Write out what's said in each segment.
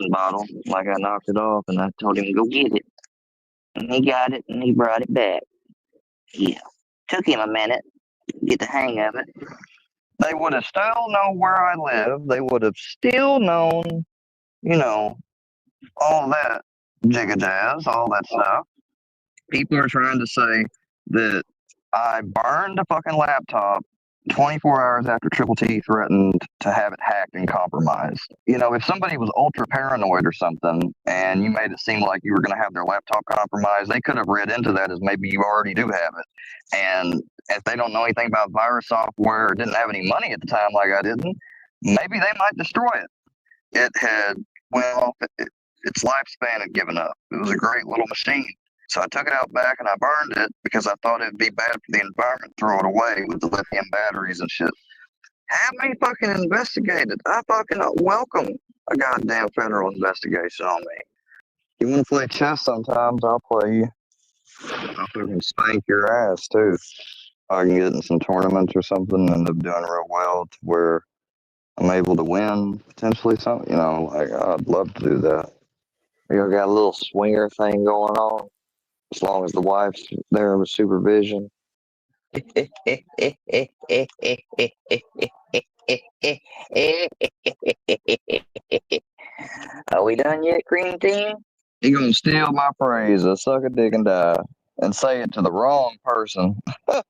bottle, like I knocked it off, and I told him to go get it. And he got it, and he brought it back. Yeah. Took him a minute to get the hang of it. They would have still known where I live. They would have still known, you know, all that jigga all that stuff. People are trying to say that I burned a fucking laptop 24 hours after Triple T threatened to have it hacked and compromised. You know, if somebody was ultra paranoid or something and you made it seem like you were going to have their laptop compromised, they could have read into that as maybe you already do have it. And if they don't know anything about virus software or didn't have any money at the time like I didn't, maybe they might destroy it. It had went off, its lifespan had given up. It was a great little machine. So I took it out back and I burned it because I thought it'd be bad for the environment to throw it away with the lithium batteries and shit. Have me fucking investigated. I fucking welcome a goddamn federal investigation on me. You want to play chess sometimes? I'll play you. I'll fucking spank your ass too. I can get in some tournaments or something and end up doing real well to where I'm able to win potentially something. You know, like I'd love to do that. You got a little swinger thing going on. As long as the wife's there with supervision. Are we done yet, Green Team? You gonna steal my phrase, suck a dick and die, and say it to the wrong person. I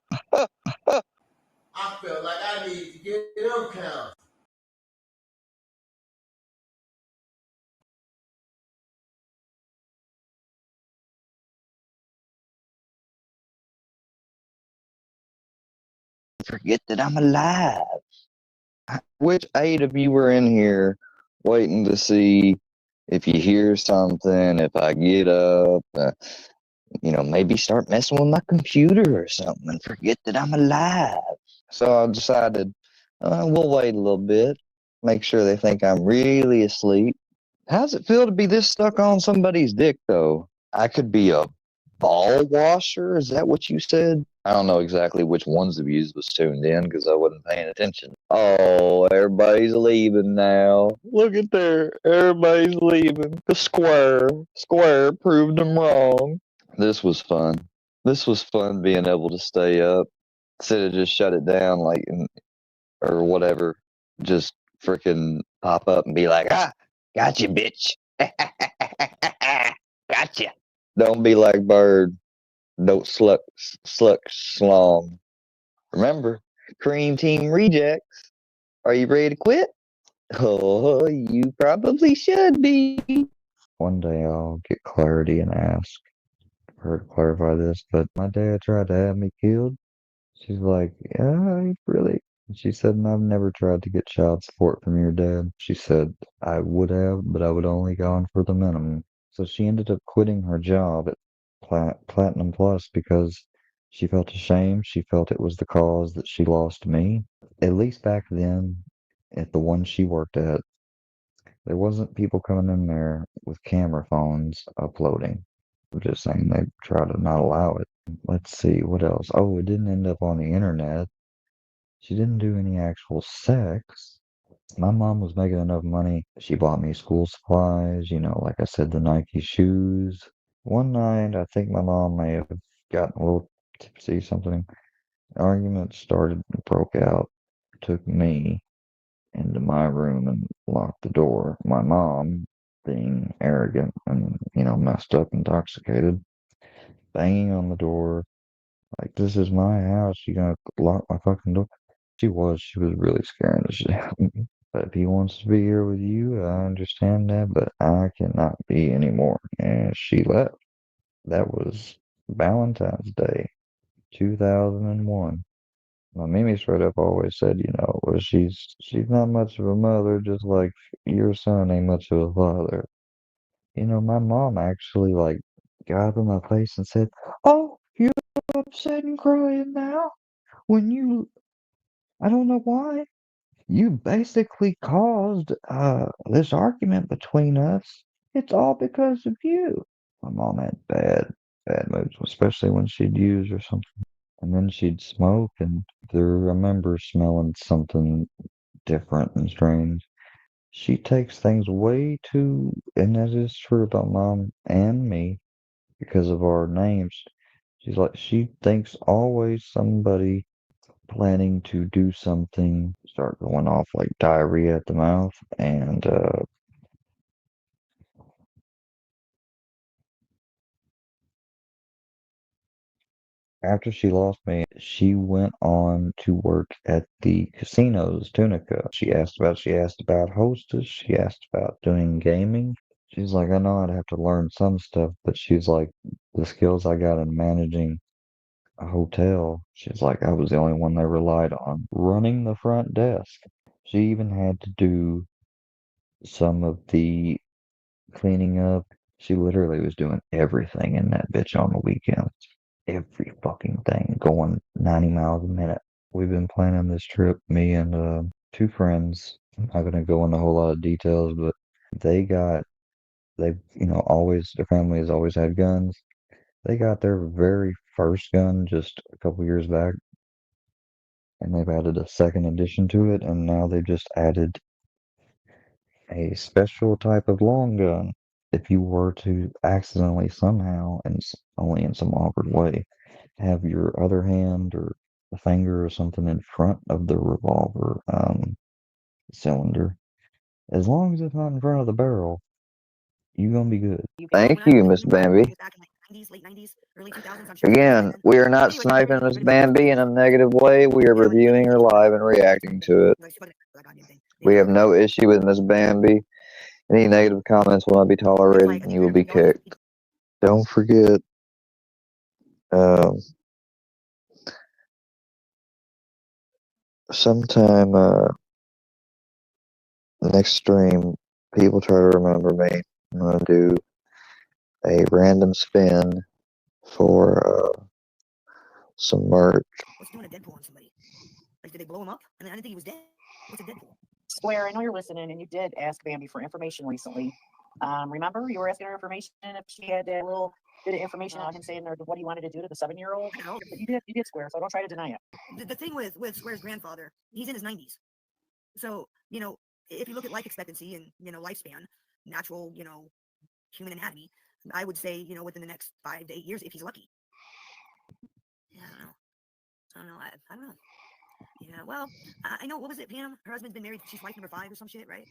feel like I need to get them counts. Forget that I'm alive. Which 8 of you were in here waiting to see if you hear something, if I get up, maybe start messing with my computer or something and forget that I'm alive. So I decided we'll wait a little bit, make sure they think I'm really asleep. How's it feel to be this stuck on somebody's dick, though? I could be a ball washer? Is that what you said? I don't know exactly which ones of you was tuned in because I wasn't paying attention. Oh, everybody's leaving now. Look at there. Everybody's leaving. The square proved them wrong. This was fun. This was fun being able to stay up instead of just shut it down or whatever. Just freaking pop up and be like, gotcha, bitch. Gotcha. Don't be like Bird. Don't sluck slong. Remember, Cream Team rejects. Are you ready to quit? Oh, you probably should be. One day I'll get clarity and ask her to clarify this, but my dad tried to have me killed. She's like, yeah, really? She said, and I've never tried to get child support from your dad. She said, I would have, but I would only gone for the minimum. So she ended up quitting her job at Platinum Plus because she felt ashamed. She felt it was the cause that she lost me. At least back then, at the one she worked at, there wasn't people coming in there with camera phones uploading. I'm just saying they try to not allow it. Let's see, what else? Oh, it didn't end up on the internet. She didn't do any actual sex. My mom was making enough money. She bought me school supplies, like I said, the Nike shoes. One night, I think my mom may have gotten a little tipsy, something. Argument started and broke out. Took me into my room and locked the door. My mom, being arrogant and, messed up, intoxicated, banging on the door, like, this is my house. You gonna lock my fucking door? She was really scaring the shit out of me. But if he wants to be here with you, I understand that, but I cannot be anymore. And she left. That was Valentine's Day, 2001. My Mimi straight up always said, well, she's not much of a mother, just like your son ain't much of a father. My mom actually like got up in my face and said, "Oh, you're upset and crying now when I don't know why. You basically caused this argument between us. It's all because of you." My mom had bad moods, especially when she'd use or something. And then she'd smoke, and I remember smelling something different and strange. She takes things way too, and that is true about mom and me because of our names. She's like, she thinks always somebody planning to do something start going off like diarrhea at the mouth. And after she lost me, she went on to work at the casinos, Tunica. She asked about hostess. She asked about doing gaming. She's like, I know I'd have to learn some stuff, but she's like, the skills I got in managing a hotel, she's like, I was the only one they relied on running the front desk. She even had to do some of the cleaning up. She literally was doing everything in that bitch on the weekends. Every fucking thing, going 90 miles a minute. We've been planning this trip, me and two friends. I'm not gonna go into a whole lot of details, but they got always their family has always had guns. They got their very first gun just a couple years back, and they've added a second addition to it, and now they've just added a special type of long gun. If you were to accidentally somehow, and only in some awkward way, have your other hand or a finger or something in front of the revolver cylinder, as long as it's not in front of the barrel, you're gonna be good. Thank you, Miss Bambi. Again, we are not sniping Miss Bambi in a negative way. We are reviewing her live and reacting to it. We have no issue with Miss Bambi. Any negative comments will not be tolerated, and you will be kicked. Don't forget, um, sometime next stream, people try to remember me. I'm gonna do a random spin for some merch. What's doing a Deadpool on somebody? Like, did they blow him up? And then I didn't think he was dead. What's a Deadpool? Square, I know you're listening, and you did ask Bambi for information recently. Remember, you were asking her information if she had that little bit of information on him saying what he wanted to do to the 7-year-old. I know. But you did, Square. So don't try to deny it. The thing with Square's grandfather, he's in his 90s. So, if you look at life expectancy and, lifespan, natural, human anatomy, I would say, within the next 5 to 8 years, if he's lucky. Yeah, I don't know. I don't know. Yeah, well, I know, what was it, Pam? Her husband's been married, she's wife number 5 or some shit, right?